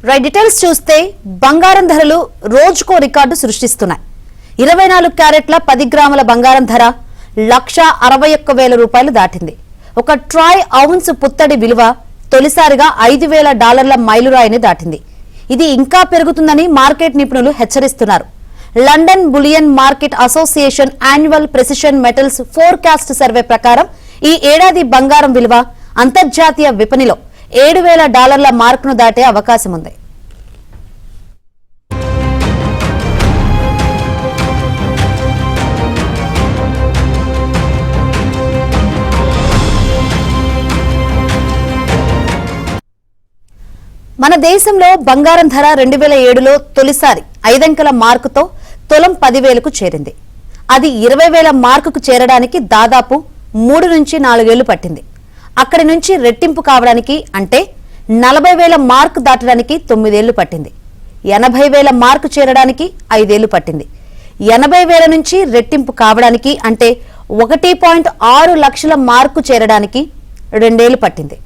Right details చూస్తే బంగారం ధరలు రోజుకో రికార్డు సృష్టిస్తున్నాయి. 24 క్యారెట్ల 10 గ్రాముల బంగారం ధర 1,61,000 రూపాయలు దాటింది. ఒక ట్రాయ్ ఔన్స్ పుత్తడి విలువ తొలిసారిగా $5,000 మైలురాయిని దాటింది. ఇది ఇంకా పెరుగుతుందని మార్కెట్ నిపుణులు హెచ్చరిస్తున్నారు. London bullion market association annual precision metals forecast survey ప్రకారం ఈ ఏడాది బంగారం విలువ అంతర్జాతీయ విపణిలో $7,000 మార్కును దాటే అవకాశం ఉంది. మన దేశంలో బంగారం ధర 2007లో తొలిసారి 5 అంకెల మార్కుతో తులం 10,000కు చేరింది. అది 20,000 మార్కుకు చేరడానికి దాదాపు 3 నుంచి 4 ఏళ్లు పట్టింది. అక్కడి నుంచి రెట్టింపు కావడానికి అంటే 40,000 మార్కు దాటడానికి 9 ఏళ్లు పట్టింది. 80,000 మార్కు చేరడానికి 5 ఏళ్లు పట్టింది. 80,000 నుంచి రెట్టింపు కావడానికి అంటే 1.6 లక్షల మార్కు చేరడానికి 2 ఏళ్లు పట్టింది.